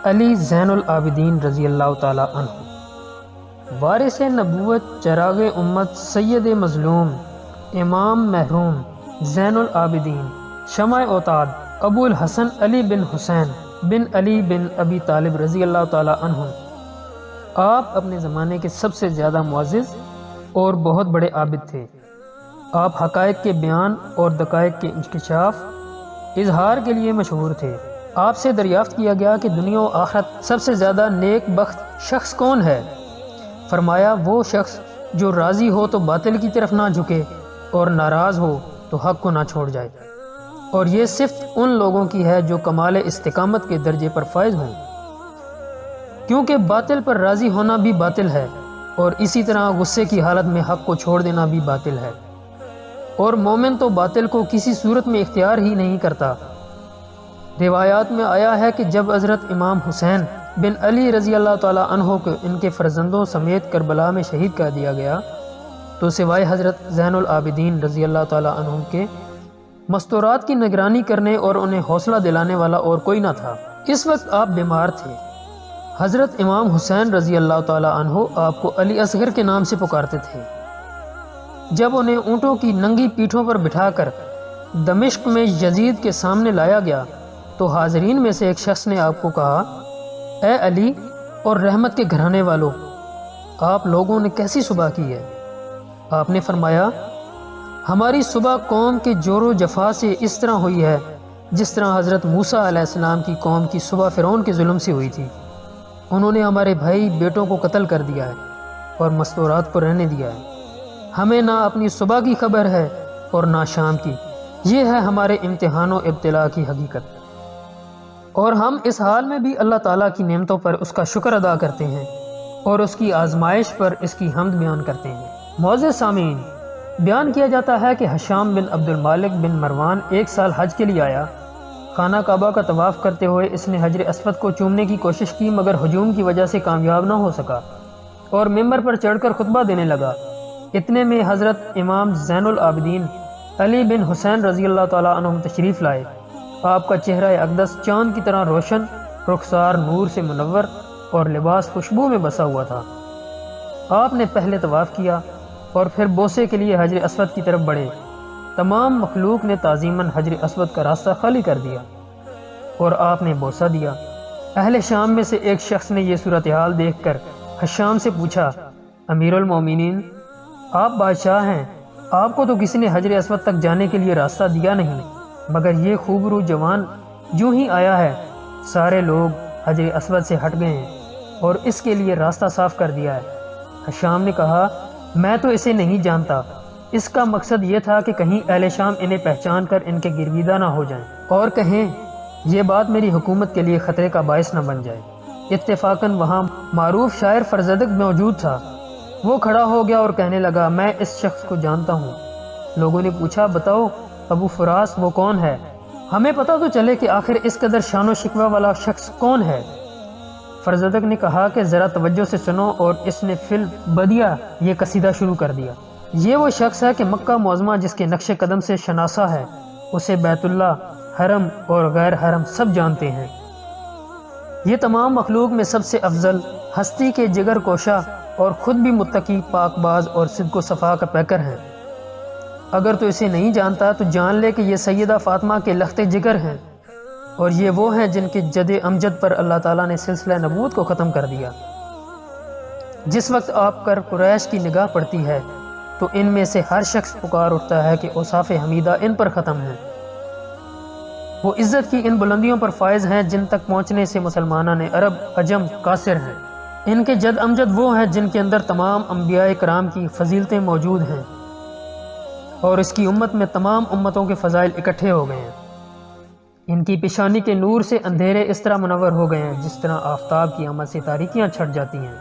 علی زین العابدین رضی اللہ تعالی عنہ، وارث نبوت، چراغ امت، سید مظلوم، امام محروم، زین العابدین، شمع اوتاد، ابو الحسن علی بن حسین بن علی بن ابی طالب رضی اللہ تعالی عنہ۔ آپ اپنے زمانے کے سب سے زیادہ معزز اور بہت بڑے عابد تھے۔ آپ حقائق کے بیان اور دقائق کے انکشاف، اظہار کے لیے مشہور تھے۔ آپ سے دریافت کیا گیا کہ دنیا و آخرت سب سے زیادہ نیک بخت شخص کون ہے؟ فرمایا، وہ شخص جو راضی ہو تو باطل کی طرف نہ جھکے اور ناراض ہو تو حق کو نہ چھوڑ جائے، اور یہ صفت ان لوگوں کی ہے جو کمال استقامت کے درجے پر فائز ہوں، کیونکہ باطل پر راضی ہونا بھی باطل ہے، اور اسی طرح غصے کی حالت میں حق کو چھوڑ دینا بھی باطل ہے، اور مومن تو باطل کو کسی صورت میں اختیار ہی نہیں کرتا۔ روایات میں آیا ہے کہ جب حضرت امام حسین بن علی رضی اللہ تعالی عنہ کو ان کے فرزندوں سمیت کربلا میں شہید کر دیا گیا تو سوائے حضرت زین العابدین رضی اللہ تعالی عنہ کے مستورات کی نگرانی کرنے اور انہیں حوصلہ دلانے والا اور کوئی نہ تھا۔ اس وقت آپ بیمار تھے۔ حضرت امام حسین رضی اللہ تعالی عنہ آپ کو علی اصغر کے نام سے پکارتے تھے۔ جب انہیں اونٹوں کی ننگی پیٹھوں پر بٹھا کر دمشق میں یزید کے سامنے لایا گیا تو حاضرین میں سے ایک شخص نے آپ کو کہا، اے علی اور رحمت کے گھرانے والوں، آپ لوگوں نے کیسی صبح کی ہے؟ آپ نے فرمایا، ہماری صبح قوم کے جور و جفا سے اس طرح ہوئی ہے جس طرح حضرت موسیٰ علیہ السلام کی قوم کی صبح فرعون کے ظلم سے ہوئی تھی۔ انہوں نے ہمارے بھائی بیٹوں کو قتل کر دیا ہے اور مستورات کو رہنے دیا ہے۔ ہمیں نہ اپنی صبح کی خبر ہے اور نہ شام کی۔ یہ ہے ہمارے امتحان و ابتلاء کی حقیقت، اور ہم اس حال میں بھی اللہ تعالیٰ کی نعمتوں پر اس کا شکر ادا کرتے ہیں اور اس کی آزمائش پر اس کی حمد بیان کرتے ہیں۔ معزز سامعین، بیان کیا جاتا ہے کہ حشام بن عبد المالک بن مروان ایک سال حج کے لیے آیا۔ خانہ کعبہ کا طواف کرتے ہوئے اس نے حجر اسود کو چومنے کی کوشش کی، مگر ہجوم کی وجہ سے کامیاب نہ ہو سکا اور ممبر پر چڑھ کر خطبہ دینے لگا۔ اتنے میں حضرت امام زین العابدین علی بن حسین رضی اللہ تعالیٰ عنہ تشریف لائے۔ آپ کا چہرہ اقدس چاند کی طرح روشن، رخسار نور سے منور اور لباس خوشبو میں بسا ہوا تھا۔ آپ نے پہلے طواف کیا اور پھر بوسے کے لیے حجر اسود کی طرف بڑھے۔ تمام مخلوق نے تعظیماً حجر اسود کا راستہ خالی کر دیا اور آپ نے بوسہ دیا۔ اہل شام میں سے ایک شخص نے یہ صورتحال دیکھ کر حشام سے پوچھا، امیر المومنین، آپ بادشاہ ہیں، آپ کو تو کسی نے حجر اسود تک جانے کے لیے راستہ دیا نہیں، مگر یہ خوبرو جوان جو ہی آیا ہے سارے لوگ حجر اسود سے ہٹ گئے ہیں اور اس کے لیے راستہ صاف کر دیا ہے۔ حشام نے کہا، میں تو اسے نہیں جانتا۔ اس کا مقصد یہ تھا کہ کہیں اہل شام انہیں پہچان کر ان کے گرویدہ نہ ہو جائیں اور کہیں یہ بات میری حکومت کے لیے خطرے کا باعث نہ بن جائے۔ اتفاقاً وہاں معروف شاعر فرزدق موجود تھا۔ وہ کھڑا ہو گیا اور کہنے لگا، میں اس شخص کو جانتا ہوں۔ لوگوں نے پوچھا، بتاؤ ابو فراس وہ کون ہے؟ ہمیں پتہ تو چلے کہ آخر اس قدر شان و شکوہ والا شخص کون ہے۔ فرزدق نے کہا کہ ذرا توجہ سے سنو، اور اس نے فل بدیہ یہ قصیدہ شروع کر دیا۔ یہ وہ شخص ہے کہ مکہ معظمہ جس کے نقش قدم سے شناسہ ہے، اسے بیت اللہ، حرم اور غیر حرم سب جانتے ہیں۔ یہ تمام مخلوق میں سب سے افضل، ہستی کے جگر کوشا اور خود بھی متقی، پاک باز اور صدق و صفا کا پیکر ہے۔ اگر تو اسے نہیں جانتا تو جان لے کہ یہ سیدہ فاطمہ کے لخت جگر ہیں، اور یہ وہ ہیں جن کے جد امجد پر اللہ تعالیٰ نے سلسلہ نبوت کو ختم کر دیا۔ جس وقت آپ پر قریش کی نگاہ پڑتی ہے تو ان میں سے ہر شخص پکار اٹھتا ہے کہ اوصاف حمیدہ ان پر ختم ہیں۔ وہ عزت کی ان بلندیوں پر فائز ہیں جن تک پہنچنے سے مسلمانان عرب عجم قاصر ہیں۔ ان کے جد امجد وہ ہیں جن کے اندر تمام انبیاء کرام کی فضیلتیں موجود ہیں، اور اس کی امت میں تمام امتوں کے فضائل اکٹھے ہو گئے ہیں۔ ان کی پیشانی کے نور سے اندھیرے اس طرح منور ہو گئے ہیں جس طرح آفتاب کی آمد سے تاریکیاں چھٹ جاتی ہیں۔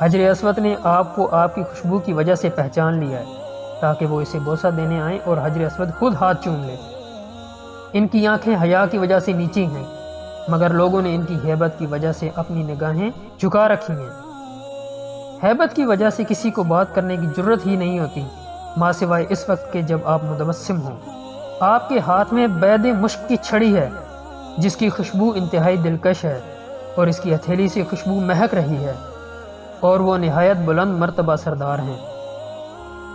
حجر اسود نے آپ کو آپ کی خوشبو کی وجہ سے پہچان لیا ہے تاکہ وہ اسے بوسہ دینے آئیں اور حجر اسود خود ہاتھ چوم لے۔ ان کی آنکھیں حیا کی وجہ سے نیچی ہیں، مگر لوگوں نے ان کی ہیبت کی وجہ سے اپنی نگاہیں جھکا رکھی ہیں۔ ہیبت کی وجہ سے کسی کو بات کرنے کی جرت ہی نہیں ہوتی، ماں سوائے اس وقت کے جب آپ متبسم ہوں۔ آپ کے ہاتھ میں بید مشک کی چھڑی ہے جس کی خوشبو انتہائی دلکش ہے، اور اس کی ہتھیلی سے خوشبو مہک رہی ہے، اور وہ نہایت بلند مرتبہ سردار ہیں۔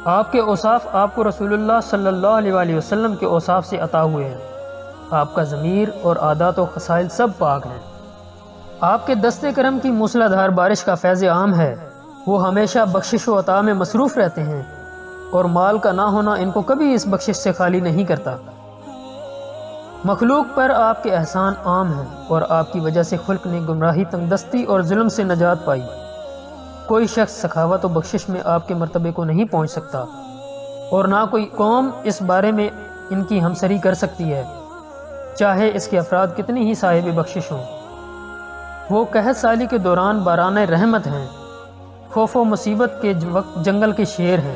آپ کے اوصاف آپ کو رسول اللہ صلی اللہ علیہ وآلہ وسلم کے اوصاف سے عطا ہوئے ہیں۔ آپ کا ضمیر اور عادات و خصائل سب پاک ہیں۔ آپ کے دست کرم کی موسلا دھار بارش کا فیض عام ہے۔ وہ ہمیشہ بخشش و عطا میں مصروف رہتے ہیں، اور مال کا نہ ہونا ان کو کبھی اس بخشش سے خالی نہیں کرتا۔ مخلوق پر آپ کے احسان عام ہیں، اور آپ کی وجہ سے خلق نے گمراہی، تنگ دستی اور ظلم سے نجات پائی۔ کوئی شخص سخاوت و بخشش میں آپ کے مرتبے کو نہیں پہنچ سکتا، اور نہ کوئی قوم اس بارے میں ان کی ہمسری کر سکتی ہے، چاہے اس کے افراد کتنی ہی صاحب بخشش ہوں۔ وہ قحط سالی کے دوران باران رحمت ہیں، خوف و مصیبت کے وقت جنگل کے شیر ہیں۔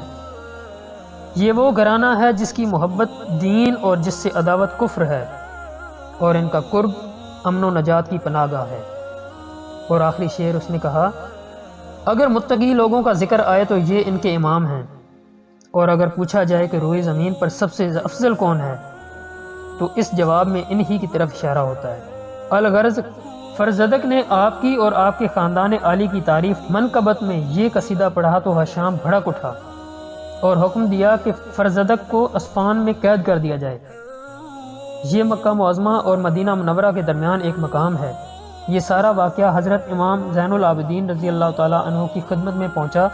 یہ وہ گھرانہ ہے جس کی محبت دین اور جس سے عداوت کفر ہے، اور ان کا قرب امن و نجات کی پناہ گاہ ہے۔ اور آخری شعر اس نے کہا، اگر متقی لوگوں کا ذکر آئے تو یہ ان کے امام ہیں، اور اگر پوچھا جائے کہ روئے زمین پر سب سے افضل کون ہے تو اس جواب میں انہی کی طرف اشارہ ہوتا ہے۔ الغرض فرزدق نے آپ کی اور آپ کے خاندان عالی کی تعریف منقبت میں یہ قصیدہ پڑھا تو حشام بھڑک اٹھا اور حکم دیا کہ فرزدق کو اسفان میں قید کر دیا جائے۔ یہ مکہ معظمہ اور مدینہ منورہ کے درمیان ایک مقام ہے۔ یہ سارا واقعہ حضرت امام زین العابدین رضی اللہ تعالیٰ عنہ کی خدمت میں پہنچا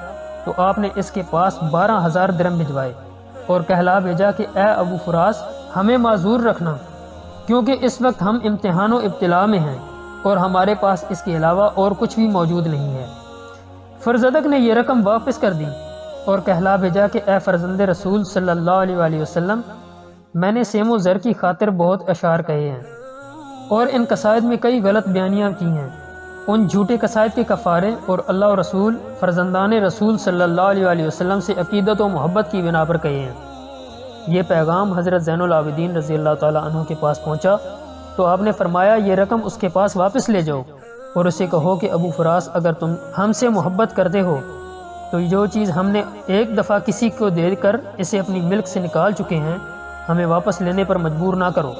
تو آپ نے اس کے پاس 12,000 درم بھجوائے اور کہلا بھیجا کہ اے ابو فراس، ہمیں معذور رکھنا، کیونکہ اس وقت ہم امتحان و ابتلاء میں ہیں اور ہمارے پاس اس کے علاوہ اور کچھ بھی موجود نہیں ہے۔ فرزدق نے یہ رقم واپس کر دی اور کہلا بھیجا کہ اے فرزند رسول صلی اللہ علیہ وآلہ وسلم، میں نے سیم و زر کی خاطر بہت اشعار کہے ہیں اور ان قصائد میں کئی غلط بیانیاں کی ہیں۔ ان جھوٹے قصائد کے کفارے اور اللہ و رسول فرزندان رسول صلی اللہ علیہ وآلہ وسلم سے عقیدت و محبت کی بنا پر کہے ہیں۔ یہ پیغام حضرت زین العابدین رضی اللہ تعالیٰ عنہ کے پاس پہنچا تو آپ نے فرمایا، یہ رقم اس کے پاس واپس لے جاؤ اور اسے کہو کہ ابو فراس، اگر تم ہم سے محبت کرتے ہو تو جو چیز ہم نے ایک دفعہ کسی کو دے کر اسے اپنی ملک سے نکال چکے ہیں، ہمیں واپس لینے پر مجبور نہ کرو۔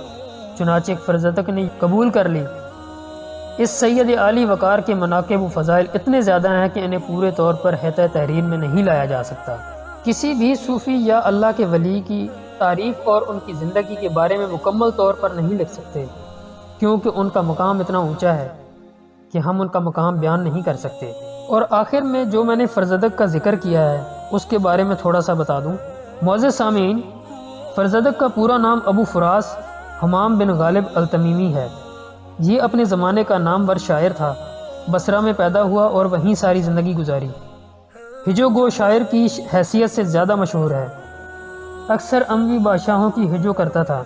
چنانچہ فرزدق نے قبول کر لی۔ اس سید عالی وقار کے مناقب و فضائل اتنے زیادہ ہیں کہ انہیں پورے طور پر حیطۂ تحریر میں نہیں لایا جا سکتا۔ کسی بھی صوفی یا اللہ کے ولی کی تعریف اور ان کی زندگی کے بارے میں مکمل طور پر نہیں لکھ سکتے، کیونکہ ان کا مقام اتنا اونچا ہے کہ ہم ان کا مقام بیان نہیں کر سکتے۔ اور آخر میں جو میں نے فرزدق کا ذکر کیا ہے اس کے بارے میں تھوڑا سا بتا دوں۔ معزز سامعین، فرزدق کا پورا نام ابو فراس حمام بن غالب التمیمی ہے۔ یہ اپنے زمانے کا نامور شاعر تھا۔ بصرہ میں پیدا ہوا اور وہیں ساری زندگی گزاری۔ ہجو گو شاعر کی حیثیت سے زیادہ مشہور ہے۔ اکثر اموی بادشاہوں کی ہجو کرتا تھا۔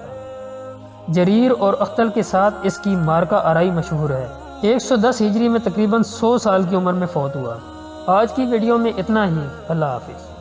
جریر اور اختل کے ساتھ اس کی مارکہ آرائی مشہور ہے۔ 110 ہجری میں تقریباً 100 سال کی عمر میں فوت ہوا۔ آج کی ویڈیو میں اتنا ہی۔ اللہ حافظ۔